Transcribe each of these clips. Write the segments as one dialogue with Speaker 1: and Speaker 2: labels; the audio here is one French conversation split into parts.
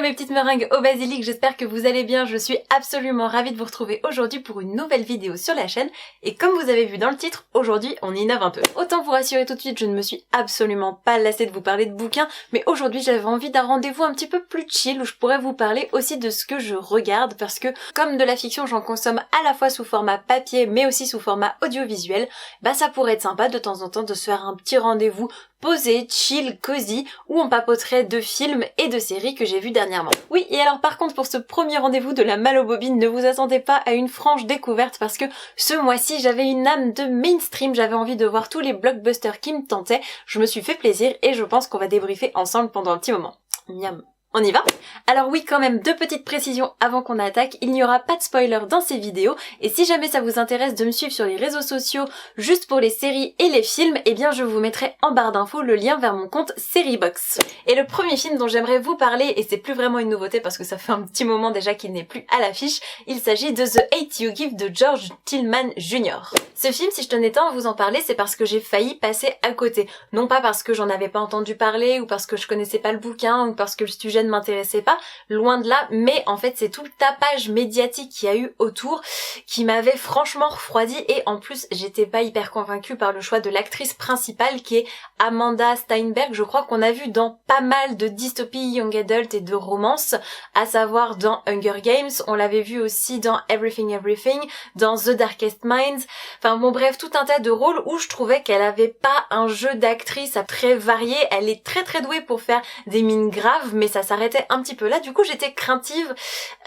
Speaker 1: mes petites meringues au basilic, j'espère que vous allez bien, je suis absolument ravie de vous retrouver aujourd'hui pour une nouvelle vidéo sur la chaîne et comme vous avez vu dans le titre, aujourd'hui on innove un peu. Autant vous rassurer tout de suite, je ne me suis absolument pas lassée de vous parler de bouquins, mais aujourd'hui j'avais envie d'un rendez-vous un petit peu plus chill où je pourrais vous parler aussi de ce que je regarde parce que comme de la fiction j'en consomme à la fois sous format papier mais aussi sous format audiovisuel, bah ça pourrait être sympa de temps en temps de se faire un petit rendez-vous posé, chill, cosy, où on papoterait de films et de séries que j'ai vues dernièrement. Oui, et alors par contre pour ce premier rendez-vous de la Malle aux bobines, ne vous attendez pas à une franche découverte parce que ce mois-ci j'avais une âme de mainstream, j'avais envie de voir tous les blockbusters qui me tentaient, je me suis fait plaisir et je pense qu'on va débriefer ensemble pendant un petit moment. Miam. On y va? Alors oui, quand même, deux petites précisions avant qu'on attaque, il n'y aura pas de spoiler dans ces vidéos, et si jamais ça vous intéresse de me suivre sur les réseaux sociaux juste pour les séries et les films, eh bien je vous mettrai en barre d'infos le lien vers mon compte Seriebox. Et le premier film dont j'aimerais vous parler, et c'est plus vraiment une nouveauté parce que ça fait un petit moment déjà qu'il n'est plus à l'affiche, il s'agit de The Hate You Give de George Tillman Jr. Ce film, si je tenais tant à vous en parler, c'est parce que j'ai failli passer à côté. Non pas parce que j'en avais pas entendu parler, ou parce que je connaissais pas le bouquin, ou parce que le sujet ne m'intéressait pas, loin de là, mais en fait c'est tout le tapage médiatique qu'il y a eu autour qui m'avait franchement refroidi et en plus j'étais pas hyper convaincue par le choix de l'actrice principale qui est Amanda Steinberg, je crois qu'on a vu dans pas mal de dystopies young adult et de romances, à savoir dans Hunger Games, on l'avait vu aussi dans Everything Everything, dans The Darkest Minds, enfin bon bref, tout un tas de rôles où je trouvais qu'elle avait pas un jeu d'actrice très varié, elle est très douée pour faire des mines graves, mais ça s'arrêtait un petit peu là, du coup j'étais craintive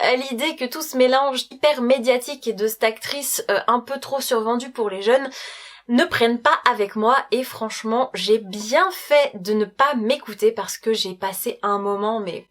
Speaker 1: à l'idée que tout ce mélange hyper médiatique et de cette actrice un peu trop survendue pour les jeunes ne prenne pas avec moi et franchement j'ai bien fait de ne pas m'écouter parce que j'ai passé un moment mais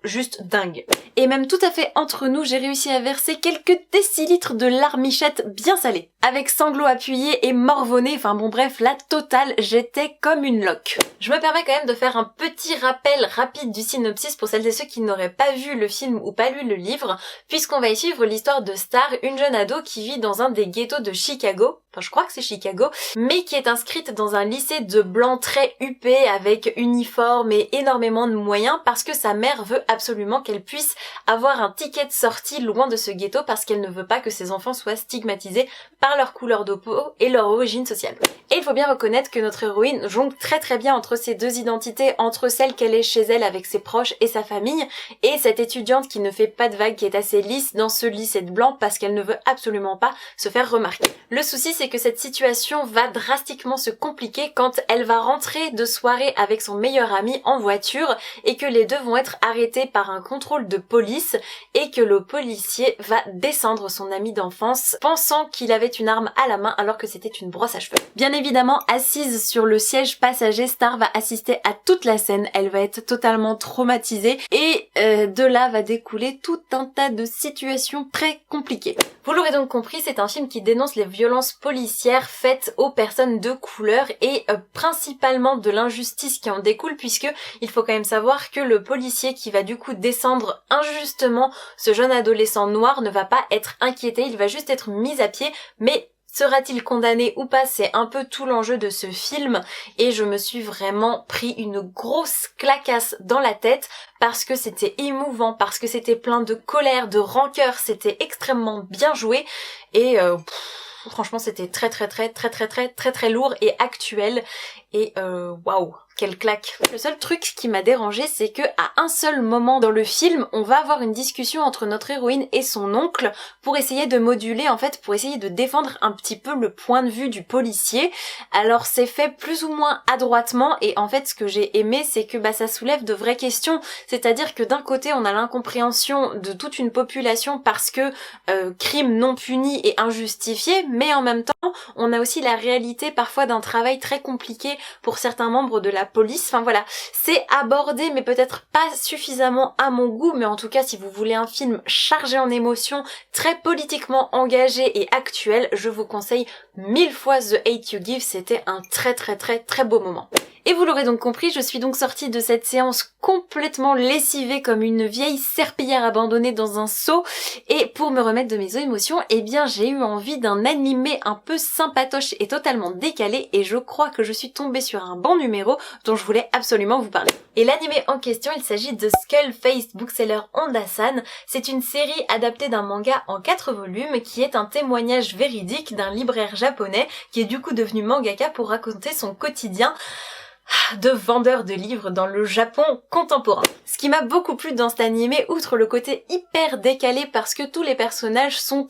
Speaker 1: juste dingue. Et même tout à fait entre nous, j'ai réussi à verser quelques décilitres de larmichette bien salée. Avec sanglots appuyés et morvonnés, enfin bon bref, la totale, j'étais comme une loque. Je me permets quand même de faire un petit rappel rapide du synopsis pour celles et ceux qui n'auraient pas vu le film ou pas lu le livre, puisqu'on va y suivre l'histoire de Star, une jeune ado qui vit dans un des ghettos de Chicago, enfin je crois que c'est Chicago, mais qui est inscrite dans un lycée de blancs très huppé avec uniforme et énormément de moyens parce que sa mère veut absolument qu'elle puisse avoir un ticket de sortie loin de ce ghetto parce qu'elle ne veut pas que ses enfants soient stigmatisés par leur couleur de peau et leur origine sociale. Et il faut bien reconnaître que notre héroïne jongle très bien entre ces deux identités, entre celle qu'elle est chez elle avec ses proches et sa famille, et cette étudiante qui ne fait pas de vagues, qui est assez lisse dans ce lycée de blanc parce qu'elle ne veut absolument pas se faire remarquer. Le souci c'est que cette situation va drastiquement se compliquer quand elle va rentrer de soirée avec son meilleur ami en voiture et que les deux vont être arrêtés par un contrôle de police et que le policier va descendre son ami d'enfance pensant qu'il avait une arme à la main alors que c'était une brosse à cheveux. Bien évidemment, assise sur le siège passager, Star va assister à toute la scène, elle va être totalement traumatisée et de là va découler tout un tas de situations très compliquées. Vous l'aurez donc compris, c'est un film qui dénonce les violences policières faites aux personnes de couleur et principalement de l'injustice qui en découle puisque il faut quand même savoir que le policier qui va du coup descendre injustement ce jeune adolescent noir ne va pas être inquiété, il va juste être mis à pied, mais sera-t-il condamné ou pas? C'est un peu tout l'enjeu de ce film et je me suis vraiment pris une grosse clacasse dans la tête parce que c'était émouvant, parce que c'était plein de colère, de rancœur, c'était extrêmement bien joué et franchement c'était très lourd et actuel et waouh, quelle claque. Le seul truc qui m'a dérangée, c'est que à un seul moment dans le film, on va avoir une discussion entre notre héroïne et son oncle pour essayer de moduler, en fait, pour essayer de défendre un petit peu le point de vue du policier. Alors c'est fait plus ou moins adroitement et en fait ce que j'ai aimé, c'est que ça soulève de vraies questions. C'est-à-dire que d'un côté, on a l'incompréhension de toute une population parce que crime non puni et injustifié, mais en même temps, on a aussi la réalité parfois d'un travail très compliqué pour certains membres de la police, enfin voilà, c'est abordé mais peut-être pas suffisamment à mon goût, mais en tout cas si vous voulez un film chargé en émotions, très politiquement engagé et actuel, je vous conseille 1000 fois The Hate You Give, c'était un très beau moment. Et vous l'aurez donc compris, je suis donc sortie de cette séance complètement lessivée comme une vieille serpillière abandonnée dans un seau. Et pour me remettre de mes émotions, eh bien j'ai eu envie d'un animé un peu sympatoche et totalement décalé, et je crois que je suis tombée sur un bon numéro dont je voulais absolument vous parler. Et l'animé en question, il s'agit de Skull-Face Bookseller Onda-san. C'est une série adaptée d'un manga en 4 volumes qui est un témoignage véridique d'un libraire japonais qui est du coup devenu mangaka pour raconter son quotidien de vendeur de livres dans le Japon contemporain. Ce qui m'a beaucoup plu dans cet animé, outre le côté hyper décalé parce que tous les personnages sont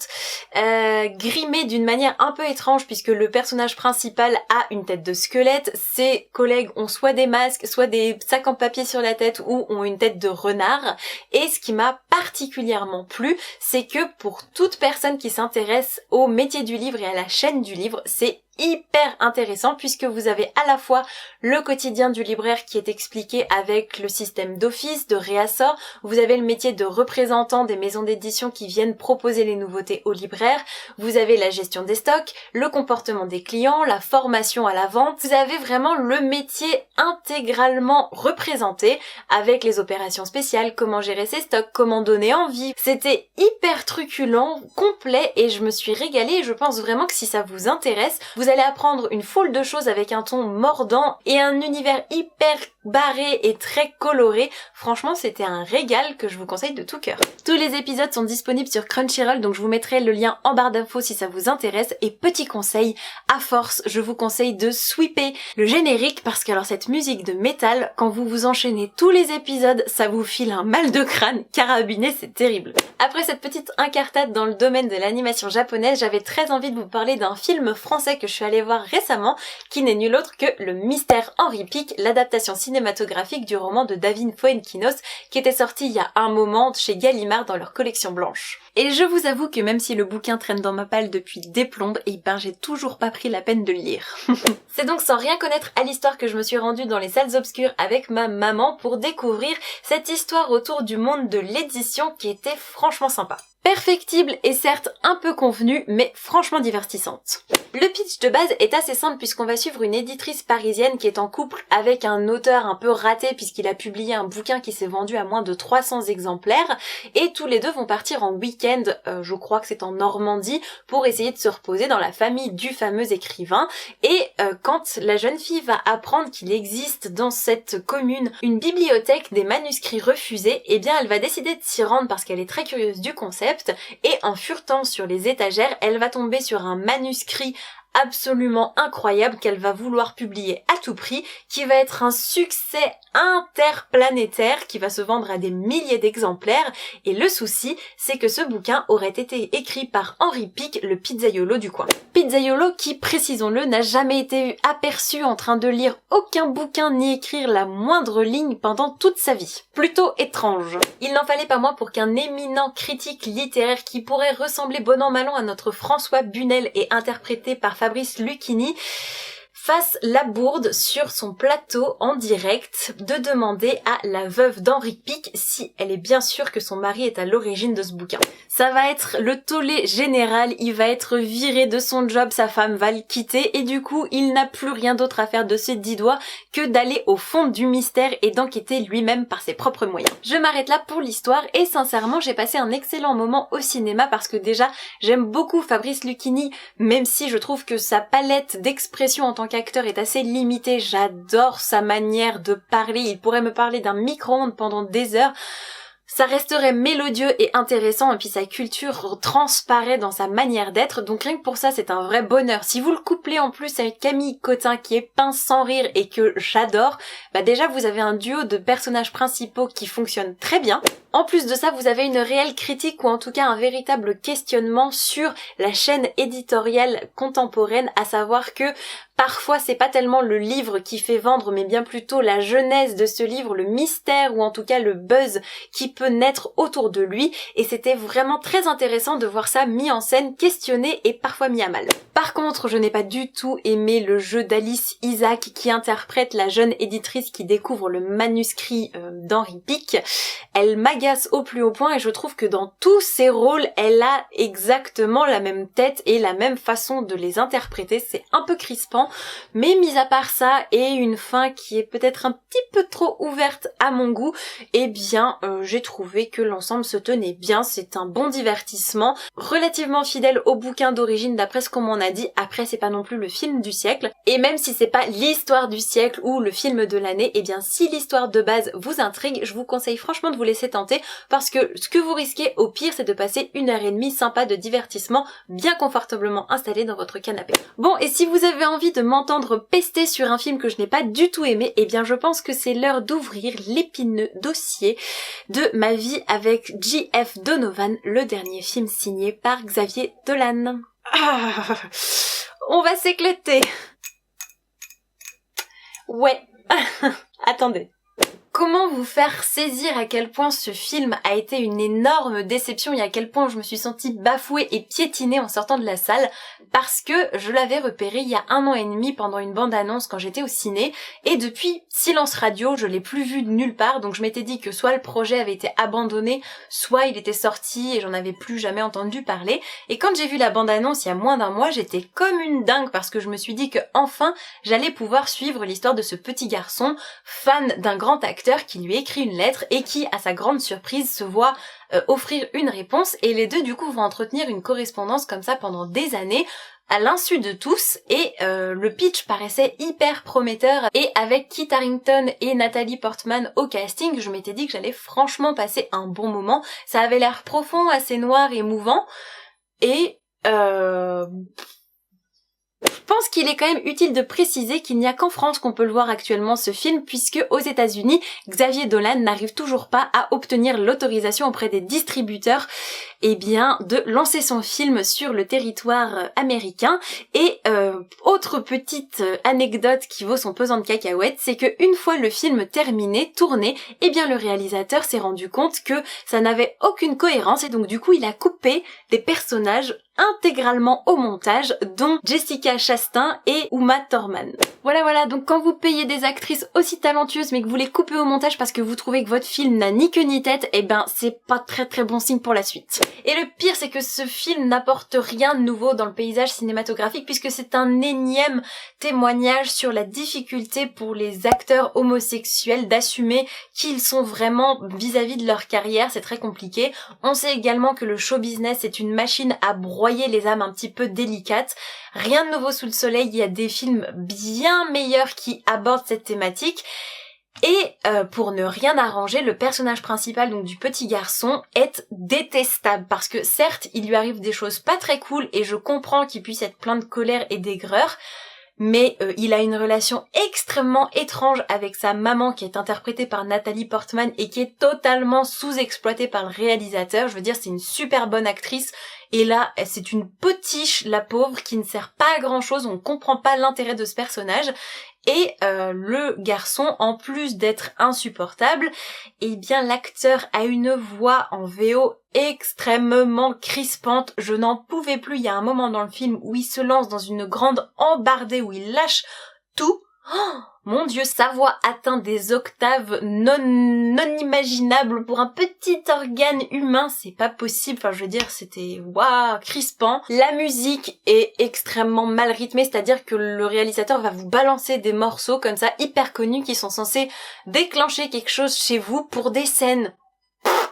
Speaker 1: grimés d'une manière un peu étrange, puisque le personnage principal a une tête de squelette, ses collègues ont soit des masques, soit des sacs en papier sur la tête ou ont une tête de renard. Et ce qui m'a particulièrement plu, c'est que pour toute personne qui s'intéresse au métier du livre et à la chaîne du livre, c'est hyper intéressant puisque vous avez à la fois le quotidien du libraire qui est expliqué avec le système d'office, de réassort, vous avez le métier de représentant des maisons d'édition qui viennent proposer les nouveautés aux libraires, vous avez la gestion des stocks, le comportement des clients, la formation à la vente, vous avez vraiment le métier intégralement représenté avec les opérations spéciales, comment gérer ses stocks, comment donner envie. C'était hyper truculent, complet, et je me suis régalée, et je pense vraiment que si ça vous intéresse, vous allez apprendre une foule de choses avec un ton mordant et un univers hyper barré et très coloré. Franchement, c'était un régal que je vous conseille de tout cœur. Tous les épisodes sont disponibles sur Crunchyroll, donc je vous mettrai le lien en barre d'infos si ça vous intéresse. Et petit conseil, à force, je vous conseille de sweeper le générique parce que alors cette musique de métal, quand vous vous enchaînez tous les épisodes, ça vous file un mal de crâne carabiné, c'est terrible. Après cette petite incartade dans le domaine de l'animation japonaise, j'avais très envie de vous parler d'un film français que je suis allée voir récemment, qui n'est nul autre que Le Mystère Henri Pic, l'adaptation cinématographique du roman de David Fuenquinos, qui était sorti il y a un moment chez Gallimard dans leur collection blanche. Et je vous avoue que même si le bouquin traîne dans ma palle depuis des plombes, et ben j'ai toujours pas pris la peine de le lire. C'est donc sans rien connaître à l'histoire que je me suis rendue dans les salles obscures avec ma maman pour découvrir cette histoire autour du monde de l'édition qui était franchement sympa. Perfectible et certes un peu convenue, mais franchement divertissante. Le pitch de base est assez simple puisqu'on va suivre une éditrice parisienne qui est en couple avec un auteur un peu raté puisqu'il a publié un bouquin qui s'est vendu à moins de 300 exemplaires, et tous les deux vont partir en week-end, je crois que c'est en Normandie, pour essayer de se reposer dans la famille du fameux écrivain. Et quand la jeune fille va apprendre qu'il existe dans cette commune une bibliothèque des manuscrits refusés, eh bien elle va décider de s'y rendre parce qu'elle est très curieuse du concept. Et en furetant sur les étagères, elle va tomber sur un manuscrit absolument incroyable qu'elle va vouloir publier à tout prix, qui va être un succès interplanétaire, qui va se vendre à des milliers d'exemplaires. Et le souci, c'est que ce bouquin aurait été écrit par Henri Pic, le pizzaiolo du coin. Pizzaiolo qui, précisons-le, n'a jamais été aperçu en train de lire aucun bouquin ni écrire la moindre ligne pendant toute sa vie. Plutôt étrange. Il n'en fallait pas moins pour qu'un éminent critique littéraire qui pourrait ressembler bon an mal an à notre François Bunel et interprété par Fabrice Lucchini fasse la bourde sur son plateau en direct de demander à la veuve d'Henri Pic si elle est bien sûre que son mari est à l'origine de ce bouquin. Ça va être le tollé général, il va être viré de son job, sa femme va le quitter et du coup il n'a plus rien d'autre à faire de ses 10 doigts que d'aller au fond du mystère et d'enquêter lui-même par ses propres moyens. Je m'arrête là pour l'histoire et sincèrement j'ai passé un excellent moment au cinéma parce que déjà j'aime beaucoup Fabrice Lucchini, même si je trouve que sa palette d'expression en tant qu'acteur est assez limitée. J'adore sa manière de parler, il pourrait me parler d'un micro-ondes pendant des heures. Ça resterait mélodieux et intéressant, et puis sa culture transparaît dans sa manière d'être, donc rien que pour ça c'est un vrai bonheur. Si vous le couplez en plus avec Camille Cotin qui est pince sans rire et que j'adore, bah déjà vous avez un duo de personnages principaux qui fonctionne très bien. En plus de ça, vous avez une réelle critique ou en tout cas un véritable questionnement sur la chaîne éditoriale contemporaine, à savoir que parfois c'est pas tellement le livre qui fait vendre mais bien plutôt la genèse de ce livre, le mystère ou en tout cas le buzz qui peut naître autour de lui, et c'était vraiment très intéressant de voir ça mis en scène, questionné et parfois mis à mal. Par contre, je n'ai pas du tout aimé le jeu d'Alice Isaac qui interprète la jeune éditrice qui découvre le manuscrit d'Henri Pic. Elle m'agace m'agace au plus haut point et je trouve que dans tous ses rôles, elle a exactement la même tête et la même façon de les interpréter. C'est un peu crispant, mais mis à part ça et une fin qui est peut-être un petit peu trop ouverte à mon goût, eh bien j'ai trouvé que l'ensemble se tenait bien. C'est un bon divertissement, relativement fidèle au bouquin d'origine d'après ce qu'on m'en a dit. Après, c'est pas non plus le film du siècle, et même si c'est pas l'histoire du siècle ou le film de l'année, eh bien si l'histoire de base vous intrigue, je vous conseille franchement de vous laisser tenter, parce que ce que vous risquez au pire, c'est de passer 1h30 sympa de divertissement, bien confortablement installé dans votre canapé. Bon, et si vous avez envie de m'entendre pester sur un film que je n'ai pas du tout aimé, eh bien je pense que c'est l'heure d'ouvrir l'épineux dossier de Ma vie avec J.F. Donovan, le dernier film signé par Xavier Dolan. Ah, on va s'éclater. Ouais. Attendez. Comment vous faire saisir à quel point ce film a été une énorme déception et à quel point je me suis sentie bafouée et piétinée en sortant de la salle, parce que je l'avais repéré il y a 1 an et demi pendant une bande-annonce quand j'étais au ciné, et depuis silence radio, je l'ai plus vu de nulle part, donc je m'étais dit que soit le projet avait été abandonné, soit il était sorti et j'en avais plus jamais entendu parler. Et quand j'ai vu la bande-annonce il y a moins d'1 mois, j'étais comme une dingue parce que je me suis dit que enfin j'allais pouvoir suivre l'histoire de ce petit garçon, fan d'un grand acteur qui lui écrit une lettre et qui, à sa grande surprise, se voit offrir une réponse, et les deux du coup vont entretenir une correspondance comme ça pendant des années à l'insu de tous, et le pitch paraissait hyper prometteur, et avec Kit Harington et Natalie Portman au casting, je m'étais dit que j'allais franchement passer un bon moment. Ça avait l'air profond, assez noir et mouvant, et je pense qu'il est quand même utile de préciser qu'il n'y a qu'en France qu'on peut le voir actuellement, ce film, puisque aux États-Unis, Xavier Dolan n'arrive toujours pas à obtenir l'autorisation auprès des distributeurs, eh bien, de lancer son film sur le territoire américain. Et autre petite anecdote qui vaut son pesant de cacahuètes, c'est que une fois le film terminé, tourné, eh bien le réalisateur s'est rendu compte que ça n'avait aucune cohérence, et donc du coup il a coupé des personnages intégralement au montage, dont Jessica Chastain et Uma Thurman. Voilà, donc quand vous payez des actrices aussi talentueuses mais que vous les coupez au montage parce que vous trouvez que votre film n'a ni queue ni tête, eh ben c'est pas très bon signe pour la suite. Et le pire, c'est que ce film n'apporte rien de nouveau dans le paysage cinématographique, puisque c'est un énième témoignage sur la difficulté pour les acteurs homosexuels d'assumer qui ils sont vraiment vis-à-vis de leur carrière. C'est très compliqué. On sait également que le show business est une machine à broyer les âmes un petit peu délicates. Rien de nouveau sous le soleil, il y a des films bien meilleurs qui abordent cette thématique. Et pour ne rien arranger, le personnage principal, donc du petit garçon, est détestable, parce que certes, il lui arrive des choses pas très cool, et je comprends qu'il puisse être plein de colère et d'aigreur, mais il a une relation extrêmement étrange avec sa maman, qui est interprétée par Natalie Portman et qui est totalement sous-exploitée par le réalisateur. Je veux dire, c'est une super bonne actrice, et là c'est une potiche, la pauvre, qui ne sert pas à grand chose. On comprend pas l'intérêt de ce personnage. Et le garçon, en plus d'être insupportable, eh bien l'acteur a une voix en VO extrêmement crispante. Je n'en pouvais plus. Il y a un moment dans le film où il se lance dans une grande embardée, où il lâche tout. Oh, mon Dieu, sa voix atteint des octaves non imaginables pour un petit organe humain, c'est pas possible. Enfin, je veux dire, c'était waouh, crispant. La musique est extrêmement mal rythmée, c'est-à-dire que le réalisateur va vous balancer des morceaux comme ça hyper connus qui sont censés déclencher quelque chose chez vous pour des scènes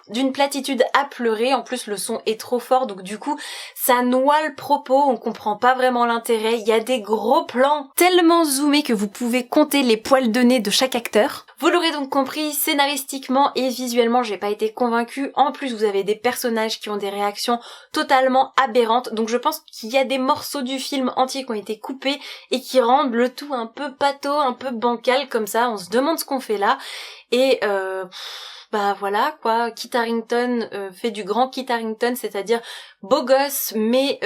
Speaker 1: d'une platitude à pleurer. En plus le son est trop fort, donc du coup ça noie le propos, on comprend pas vraiment l'intérêt. Il y a des gros plans tellement zoomés que vous pouvez compter les poils de nez de chaque acteur. Vous l'aurez donc compris, scénaristiquement et visuellement j'ai pas été convaincue. En plus vous avez des personnages qui ont des réactions totalement aberrantes, donc je pense qu'il y a des morceaux du film entier qui ont été coupés et qui rendent le tout un peu pâteau, un peu bancal comme ça. On se demande ce qu'on fait là, et bah voilà quoi, Kit Harington fait du grand Kit Harington, c'est-à-dire beau gosse mais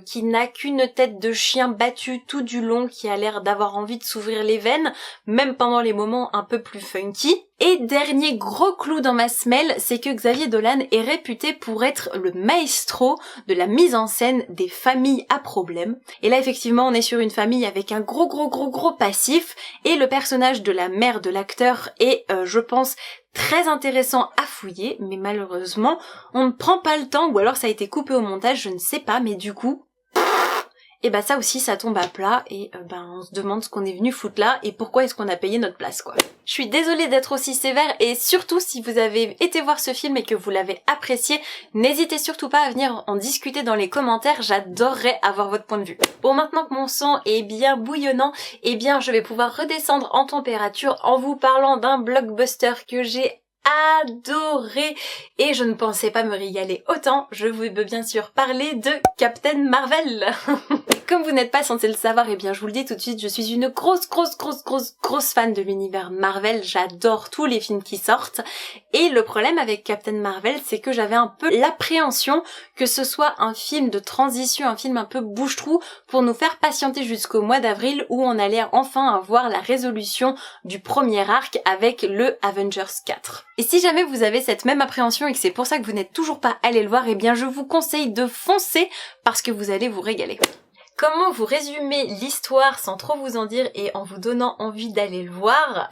Speaker 1: qui n'a qu'une tête de chien battu tout du long, qui a l'air d'avoir envie de s'ouvrir les veines, même pendant les moments un peu plus funky. Et dernier gros clou dans ma semelle, c'est que Xavier Dolan est réputé pour être le maestro de la mise en scène des familles à problème. Et là effectivement on est sur une famille avec un gros passif, et le personnage de la mère de l'acteur est, je pense, très intéressant à fouiller, mais malheureusement on ne prend pas le temps, ou alors ça a été coupé au montage, je ne sais pas, mais du coup et bah ça aussi ça tombe à plat, et on se demande ce qu'on est venu foutre là et pourquoi est-ce qu'on a payé notre place quoi. Je suis désolée d'être aussi sévère, et surtout si vous avez été voir ce film et que vous l'avez apprécié, n'hésitez surtout pas à venir en discuter dans les commentaires, j'adorerais avoir votre point de vue. Bon, maintenant que mon sang est bien bouillonnant, eh bien je vais pouvoir redescendre en température en vous parlant d'un blockbuster que j'ai adoré, et je ne pensais pas me régaler autant. Je veux bien sûr parler de Captain Marvel. Comme vous n'êtes pas censé le savoir, eh bien je vous le dis tout de suite, je suis une grosse fan de l'univers Marvel, j'adore tous les films qui sortent, et le problème avec Captain Marvel, c'est que j'avais un peu l'appréhension que ce soit un film de transition, un film un peu bouche-trou pour nous faire patienter jusqu'au mois d'avril où on allait enfin avoir la résolution du premier arc avec le Avengers 4. Et si jamais vous avez cette même appréhension et que c'est pour ça que vous n'êtes toujours pas allé le voir, eh bien je vous conseille de foncer parce que vous allez vous régaler. Comment vous résumer l'histoire sans trop vous en dire et en vous donnant envie d'aller le voir?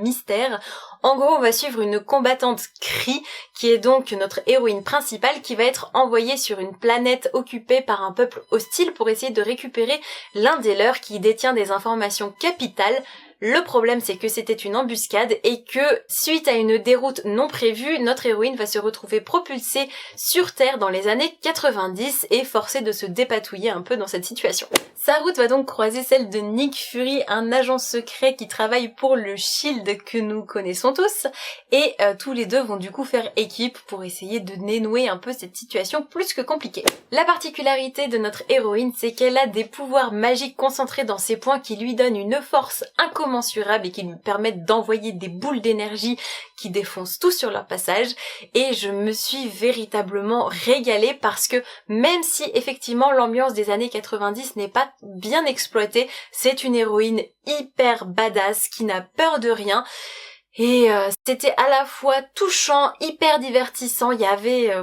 Speaker 1: Mystère. En gros, on va suivre une combattante Kree, qui est donc notre héroïne principale, qui va être envoyée sur une planète occupée par un peuple hostile pour essayer de récupérer l'un des leurs qui détient des informations capitales. Le problème, c'est que c'était une embuscade et que, suite à une déroute non prévue, notre héroïne va se retrouver propulsée sur Terre dans les années 90 et forcée de se dépatouiller un peu dans cette situation. Sa route va donc croiser celle de Nick Fury, un agent secret qui travaille pour le SHIELD que nous connaissons tous, et tous les deux vont du coup faire équipe pour essayer de dénouer un peu cette situation plus que compliquée. La particularité de notre héroïne, c'est qu'elle a des pouvoirs magiques concentrés dans ses poings qui lui donnent une force incommensurable et qui lui permettent d'envoyer des boules d'énergie qui défoncent tout sur leur passage, et je me suis véritablement régalée parce que même si effectivement l'ambiance des années 90 n'est pas bien exploitée, c'est une héroïne hyper badass qui n'a peur de rien. Et c'était à la fois touchant, hyper divertissant, il y avait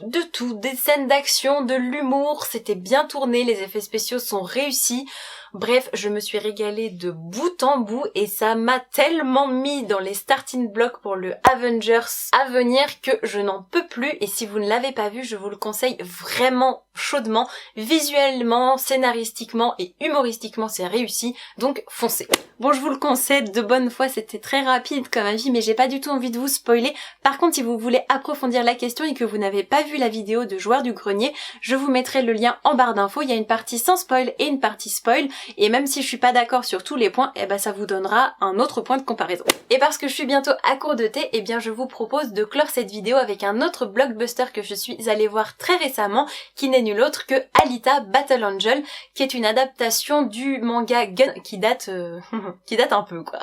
Speaker 1: de tout, des scènes d'action, de l'humour, c'était bien tourné, les effets spéciaux sont réussis. Bref, je me suis régalée de bout en bout et ça m'a tellement mis dans les starting blocks pour le Avengers à venir que je n'en peux plus, et si vous ne l'avez pas vu, je vous le conseille vraiment chaudement. Visuellement, scénaristiquement et humoristiquement, c'est réussi, donc foncez. Bon, je vous le concède, de bonne foi, c'était très rapide comme avis, mais j'ai pas du tout envie de vous spoiler. Par contre, si vous voulez approfondir la question et que vous n'avez pas vu la vidéo de Joueurs du Grenier, je vous mettrai le lien en barre d'infos. Il y a une partie sans spoil et une partie spoil, et même si je suis pas d'accord sur tous les points, eh ben ça vous donnera un autre point de comparaison. Et parce que je suis bientôt à court de thé, eh bien je vous propose de clore cette vidéo avec un autre blockbuster que je suis allée voir très récemment, qui n'est nul autre que Alita Battle Angel, qui est une adaptation du manga Gun qui date un peu quoi.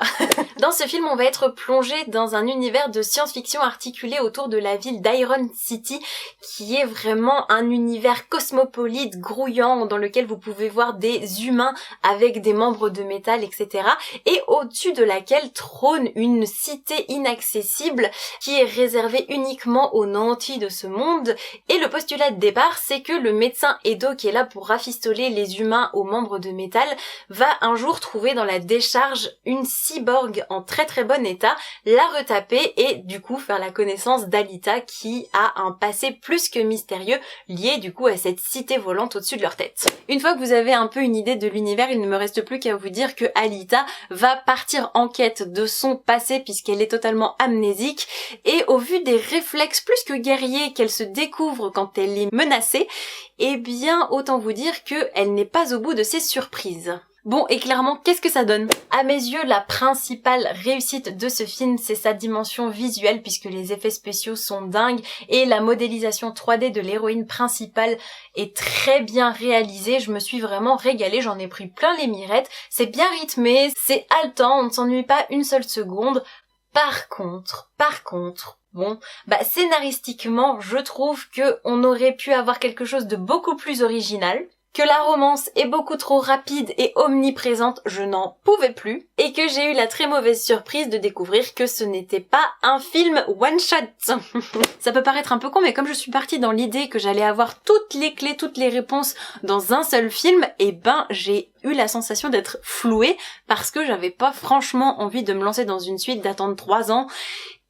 Speaker 1: Dans ce film, on va être plongé dans un univers de science-fiction articulé autour de la ville d'Iron City, qui est vraiment un univers cosmopolite, grouillant, dans lequel vous pouvez voir des humains avec des membres de métal, etc. Et au-dessus de laquelle trône une cité inaccessible qui est réservée uniquement aux nantis de ce monde. Et le postulat de départ, c'est que le médecin Edo, qui est là pour rafistoler les humains aux membres de métal, va un jour trouver dans la décharge une cyborg en très bon état, la retaper et du coup faire la connaissance d'Alita, qui a un passé plus que mystérieux lié du coup à cette cité volante au-dessus de leur tête. Une fois que vous avez un peu une idée de l'univers, il ne me reste plus qu'à vous dire que Alita va partir en quête de son passé puisqu'elle est totalement amnésique, et au vu des réflexes plus que guerriers qu'elle se découvre quand elle est menacée, eh bien autant vous dire qu'elle n'est pas au bout de ses surprises. Bon, et clairement, qu'est-ce que ça donne? À mes yeux, la principale réussite de ce film, c'est sa dimension visuelle, puisque les effets spéciaux sont dingues et la modélisation 3D de l'héroïne principale est très bien réalisée. Je me suis vraiment régalée, j'en ai pris plein les mirettes. C'est bien rythmé, c'est haletant, on ne s'ennuie pas une seule seconde. Par contre, bon, scénaristiquement, je trouve que on aurait pu avoir quelque chose de beaucoup plus original. que la romance est beaucoup trop rapide et omniprésente, je n'en pouvais plus, et que j'ai eu la très mauvaise surprise de découvrir que ce n'était pas un film one shot. Ça peut paraître un peu con, mais comme je suis partie dans l'idée que j'allais avoir toutes les clés, toutes les réponses dans un seul film, et ben j'ai eu la sensation d'être flouée parce que j'avais pas franchement envie de me lancer dans une suite, d'attendre 3 ans.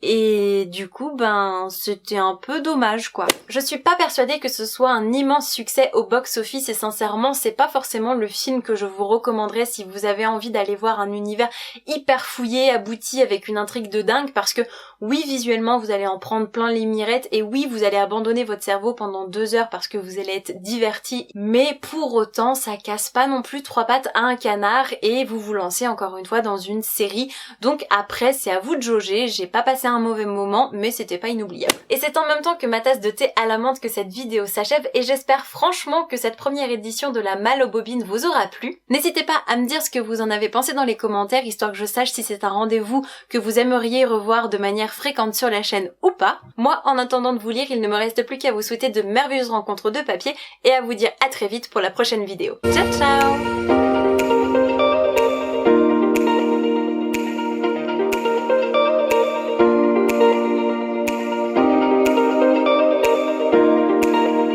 Speaker 1: Et du coup, ben, c'était un peu dommage, quoi. Je suis pas persuadée que ce soit un immense succès au box-office et sincèrement, c'est pas forcément le film que je vous recommanderais si vous avez envie d'aller voir un univers hyper fouillé, abouti, avec une intrigue de dingue, parce que oui, visuellement, vous allez en prendre plein les mirettes et oui, vous allez abandonner votre cerveau pendant 2 heures parce que vous allez être diverti, mais pour autant, ça casse pas non plus 3 pattes à un canard et vous vous lancez encore une fois dans une série. Donc après, c'est à vous de jauger. J'ai pas passé un mauvais moment, mais c'était pas inoubliable. Et c'est en même temps que ma tasse de thé à la menthe que cette vidéo s'achève et j'espère franchement que cette première édition de la Malle aux bobines vous aura plu. N'hésitez pas à me dire ce que vous en avez pensé dans les commentaires, histoire que je sache si c'est un rendez-vous que vous aimeriez revoir de manière fréquente sur la chaîne ou pas. Moi, en attendant de vous lire, il ne me reste plus qu'à vous souhaiter de merveilleuses rencontres de papier et à vous dire à très vite pour la prochaine vidéo. Ciao ciao!